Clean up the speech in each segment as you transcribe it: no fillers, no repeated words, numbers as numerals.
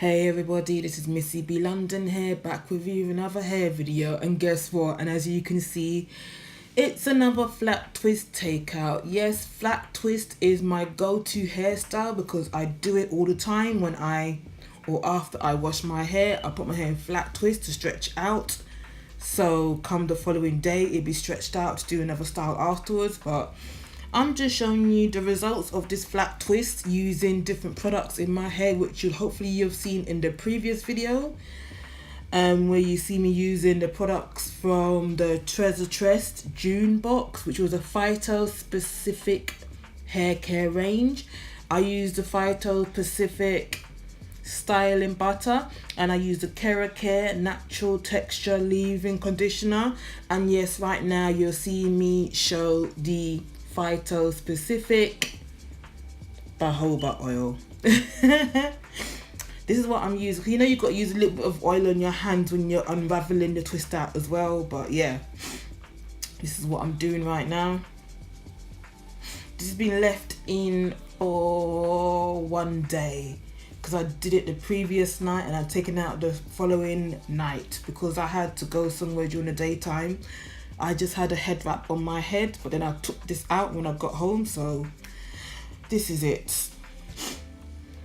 Hey everybody, this is Missybeelondon here, back with you with another hair video, and guess what? And as you can see, it's another flat twist takeout. Yes, flat twist is my go-to hairstyle because I do it all the time when or after I wash my hair. I put my hair in flat twist to stretch out, so come the following day it'll be stretched out to do another style afterwards. But I'm just showing you the results of this flat twist using different products in my hair, which you've seen in the previous video, where you see me using the products from the TRESS June box, which was a phyto specific hair care range. I used the phyto specific styling butter, and I used the HAIRCARE natural texture leave-in conditioner. And yes, right now you're seeing me show the phyto specific jojoba oil. This is what I'm using. You know, you've got to use a little bit of oil on your hands when you're unraveling the twist out as well. But yeah, this is what I'm doing right now. This has been left in for 1 day because I did it the previous night and I'd taken out the following night because I had to go somewhere during the daytime. I just had a head wrap on my head, but then I took this out when I got home, so this is it.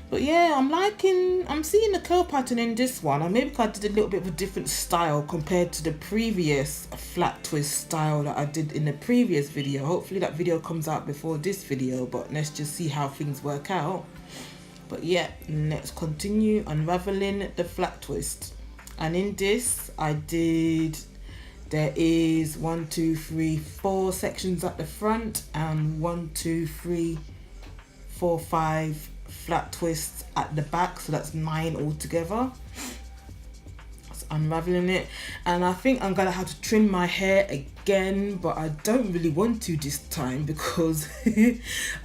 But yeah, I'm seeing the curl pattern in this one. And maybe I did a little bit of a different style compared to the previous flat twist style that I did in the previous video. Hopefully that video comes out before this video, but let's just see how things work out. But yeah, let's continue unraveling the flat twist. And in this, there is 1, 2, 3, 4 sections at the front and 1, 2, 3, 4, 5 flat twists at the back, so that's 9 altogether. So unraveling it, and I think I'm gonna have to trim my hair again, but I don't really want to this time because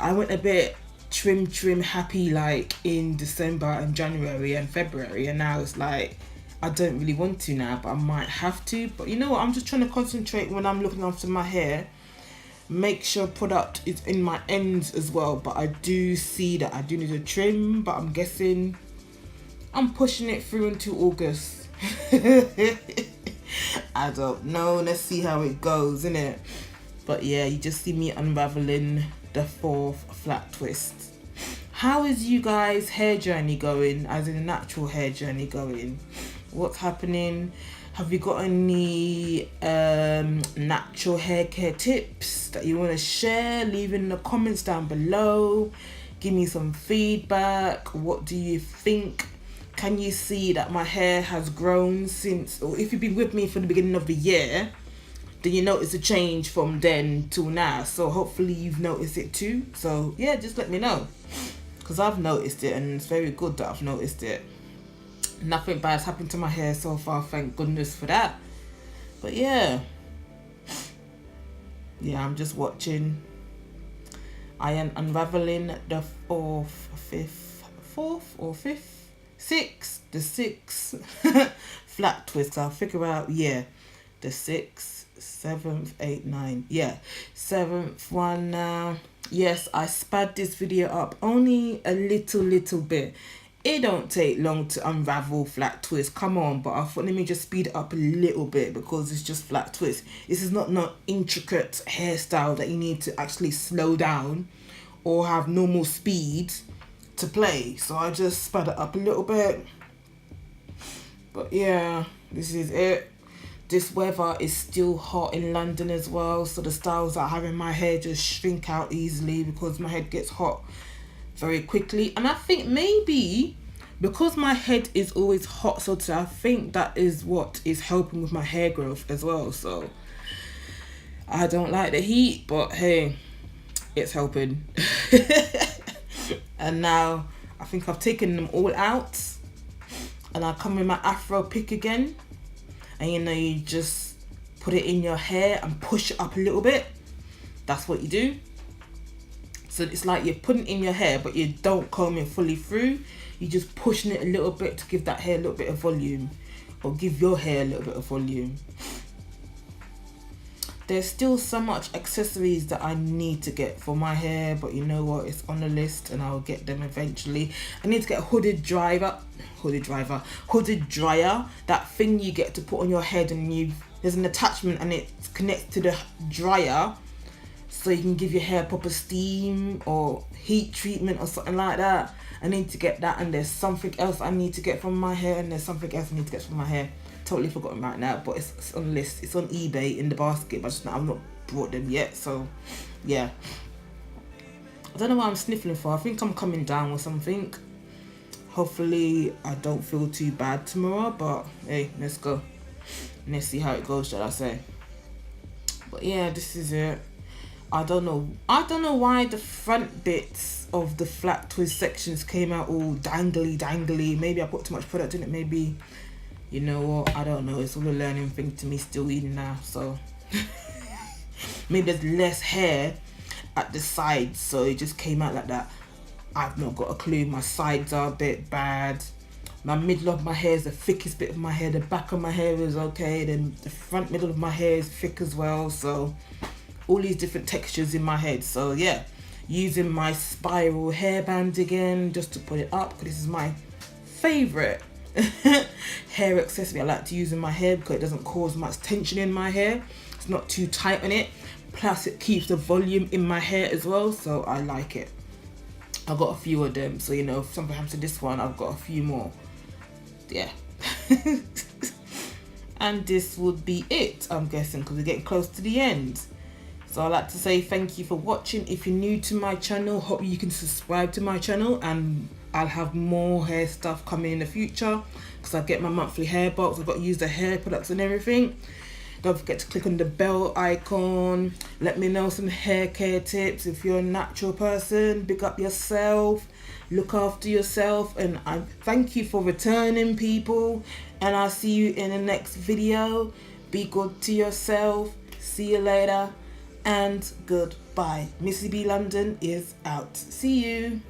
I went a bit trim happy like in December and January and February, and now it's like I don't really want to now, but I might have to. But you know what, I'm just trying to concentrate when I'm looking after my hair, make sure product is in my ends as well. But I do see that I do need a trim, but I'm guessing I'm pushing it through into August. I don't know, let's see how it goes, innit? But yeah, you just see me unraveling the 4th flat twist. How is you guys' hair journey going, as in the natural hair journey going? What's happening? Have you got any natural hair care tips that you want to share? Leave in the comments down below. Give me some feedback. What do you think? Can you see that my hair has grown since, or if you've been with me from the beginning of the year, then you notice a change from then till now. So hopefully you've noticed it too. So yeah, just let me know, because I've noticed it and it's very good that I've noticed it. Nothing bad's happened to my hair so far, thank goodness for that. But yeah, I'm just watching. I am unraveling the 6th flat twist. I'll figure out, yeah, the 6th, 7th, 8th, 9th, yeah, 7th one now. Yes, I sped this video up only a little bit. It don't take long to unravel flat twist, come on. But I thought, let me just speed it up a little bit because it's just flat twist. This is not no intricate hairstyle that you need to actually slow down or have normal speed to play. So I just sped it up a little bit. But yeah, this is it. This weather is still hot in London as well, so the styles that I have in my hair just shrink out easily because my head gets hot very quickly. And I think maybe because my head is always hot, so I think that is what is helping with my hair growth as well. So I don't like the heat, but hey, it's helping. And now I think I've taken them all out, and I come with my afro pick again, and you know, you just put it in your hair and push it up a little bit. That's what you do. So it's like you're putting it in your hair, but you don't comb it fully through. You're just pushing it a little bit to give that hair a little bit of volume, or give your hair a little bit of volume. There's still so much accessories that I need to get for my hair, but you know what, it's on the list and I'll get them eventually. I need to get a hooded hooded dryer, that thing you get to put on your head, and there's an attachment and it connects to the dryer, so you can give your hair proper steam or heat treatment or something like that. I need to get that, and there's something else I need to get from my hair, and there's something else I need to get from my hair. Totally forgotten right now, but it's on the list. It's on eBay in the basket, but I've not brought them yet. So yeah, I don't know why I'm sniffling for. I think I'm coming down with something. Hopefully I don't feel too bad tomorrow, but hey, let's go. Let's see how it goes, shall I say. But yeah, this is it. I don't know why the front bits of the flat twist sections came out all dangly. Maybe I put too much product in it. Maybe, you know what, I don't know. It's all a learning thing to me, still eating now. So maybe there's less hair at the sides, so it just came out like that. I've not got a clue. My sides are a bit bad. My middle of my hair is the thickest bit of my hair. The back of my hair is okay. Then the front middle of my hair is thick as well. So all these different textures in my head. So yeah, using my spiral hairband again just to put it up, because this is my favorite hair accessory I like to use in my hair, because it doesn't cause much tension in my hair. It's not too tight on it. Plus it keeps the volume in my hair as well. So I like it. I've got a few of them, so you know, if something happens to this one, I've got a few more. Yeah. And this would be it, I'm guessing, because we're getting close to the end. So I'd like to say thank you for watching. If you're new to my channel, hope you can subscribe to my channel, and I'll have more hair stuff coming in the future, because I get my monthly hair box. I've got to use the hair products and everything. Don't forget to click on the bell icon. Let me know some hair care tips. If you're a natural person, pick up yourself, look after yourself, and I thank you for returning, people, and I'll see you in the next video. Be good to yourself. See you later, and goodbye. Missybeelondon is out. See you.